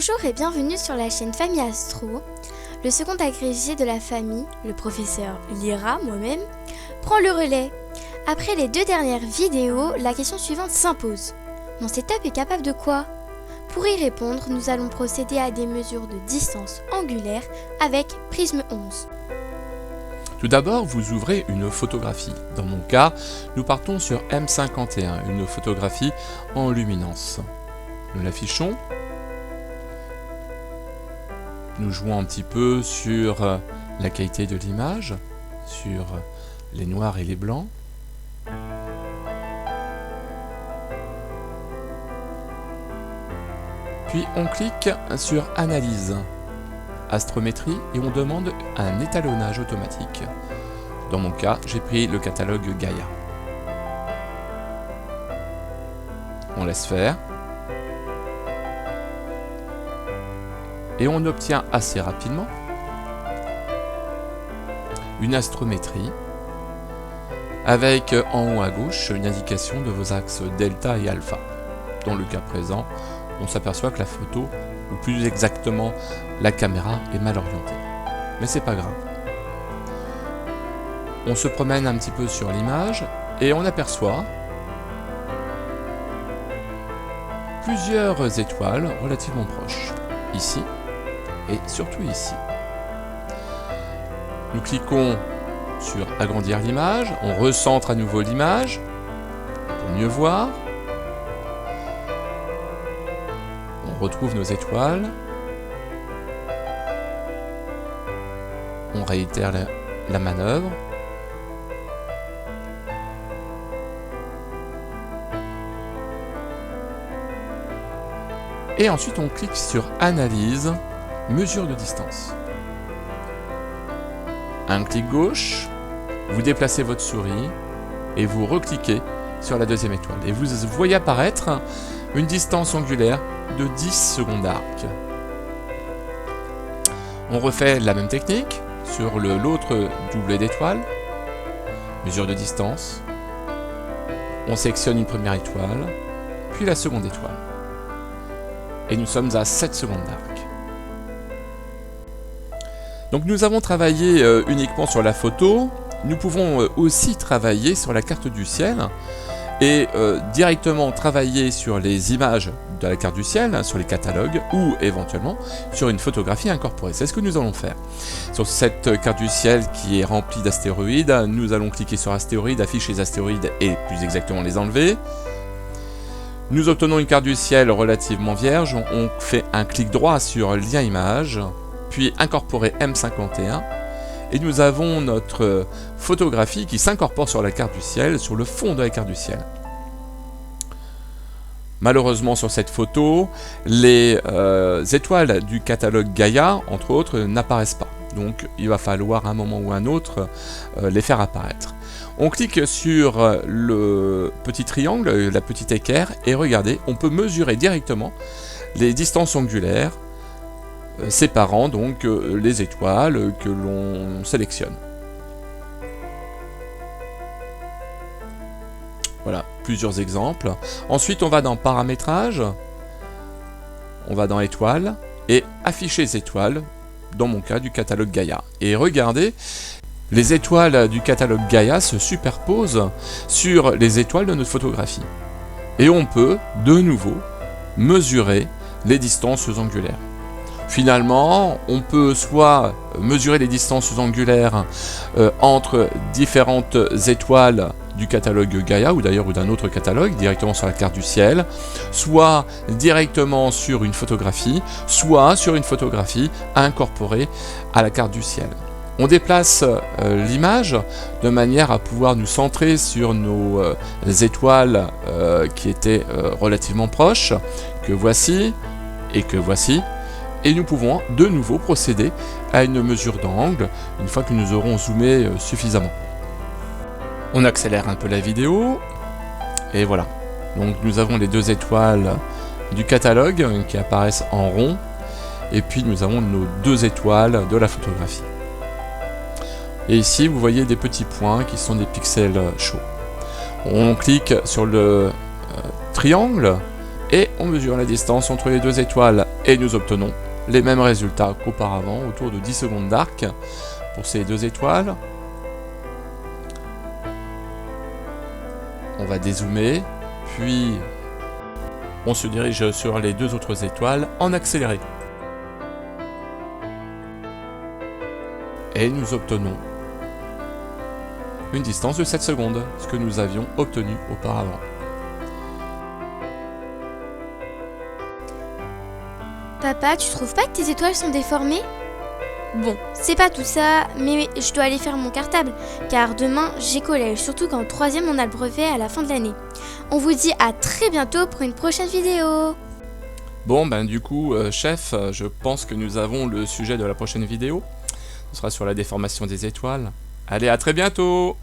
Bonjour et bienvenue sur la chaîne Famille Astro. Le second agrégé de la famille, le professeur Lyra, moi-même, prend le relais. Après les deux dernières vidéos, la question suivante s'impose. Mon setup est capable de quoi? Pour y répondre, nous allons procéder à des mesures de distance angulaire avec prisme 11. Tout d'abord, vous ouvrez une photographie. Dans mon cas, nous partons sur M51, une photographie en luminance. Nous l'affichons. Nous jouons un petit peu sur la qualité de l'image, sur les noirs et les blancs. Puis on clique sur Analyse, Astrométrie et on demande un étalonnage automatique. Dans mon cas, j'ai pris le catalogue Gaïa. On laisse faire. Et on obtient assez rapidement une astrométrie avec en haut à gauche une indication de vos axes delta et alpha. Dans le cas présent, on s'aperçoit que la photo, ou plus exactement la caméra, est mal orientée. Mais c'est pas grave. On se promène un petit peu sur l'image et on aperçoit plusieurs étoiles relativement proches. Ici. Et surtout ici. Nous cliquons sur agrandir l'image, on recentre à nouveau l'image pour mieux voir. On retrouve nos étoiles. On réitère la manœuvre. Et ensuite on clique sur analyse. Mesure de distance. Un clic gauche, vous déplacez votre souris et vous recliquez sur la deuxième étoile. Et vous voyez apparaître une distance angulaire de 10 secondes d'arc. On refait la même technique sur l'autre doublet d'étoiles. Mesure de distance. On sélectionne une première étoile, puis la seconde étoile. Et nous sommes à 7 secondes d'arc. Donc nous avons travaillé uniquement sur la photo, nous pouvons aussi travailler sur la carte du ciel et directement travailler sur les images de la carte du ciel, sur les catalogues ou éventuellement sur une photographie incorporée. C'est ce que nous allons faire. Sur cette carte du ciel qui est remplie d'astéroïdes, nous allons cliquer sur astéroïdes, afficher les astéroïdes et plus exactement les enlever. Nous obtenons une carte du ciel relativement vierge, on fait un clic droit sur lien image, puis incorporer M51, et nous avons notre photographie qui s'incorpore sur la carte du ciel, sur le fond de la carte du ciel. Malheureusement sur cette photo, les étoiles du catalogue Gaïa, entre autres, n'apparaissent pas. Donc il va falloir à un moment ou un autre les faire apparaître. On clique sur le petit triangle, la petite équerre, et regardez, on peut mesurer directement les distances angulaires séparant donc les étoiles que l'on sélectionne. Voilà, plusieurs exemples. Ensuite, on va dans Paramétrage, on va dans Étoiles, et Afficher les étoiles, dans mon cas, du catalogue Gaïa. Et regardez, les étoiles du catalogue Gaïa se superposent sur les étoiles de notre photographie. Et on peut, de nouveau, mesurer les distances angulaires. Finalement, on peut soit mesurer les distances angulaires entre différentes étoiles du catalogue Gaïa, ou d'ailleurs ou d'un autre catalogue, directement sur la carte du ciel, soit directement sur une photographie, soit sur une photographie incorporée à la carte du ciel. On déplace l'image de manière à pouvoir nous centrer sur nos étoiles qui étaient relativement proches, que voici et que voici. Et nous pouvons de nouveau procéder à une mesure d'angle une fois que nous aurons zoomé suffisamment. On accélère un peu la vidéo et voilà. Donc nous avons les deux étoiles du catalogue qui apparaissent en rond et puis nous avons nos deux étoiles de la photographie. Et ici vous voyez des petits points qui sont des pixels chauds. On clique sur le triangle et on mesure la distance entre les deux étoiles Et nous obtenons les mêmes résultats qu'auparavant, autour de 10 secondes d'arc pour ces 2 étoiles. On va dézoomer, puis on se dirige sur les 2 autres étoiles en accéléré. Et nous obtenons une distance de 7 secondes, ce que nous avions obtenu auparavant. Papa, tu trouves pas que tes étoiles sont déformées? Bon, c'est pas tout ça, mais je dois aller faire mon cartable, car demain j'ai collège, surtout qu'en 3e on a le brevet à la fin de l'année. On vous dit à très bientôt pour une prochaine vidéo. Bon, ben du coup, chef, je pense que nous avons le sujet de la prochaine vidéo. Ce sera sur la déformation des étoiles. Allez, à très bientôt!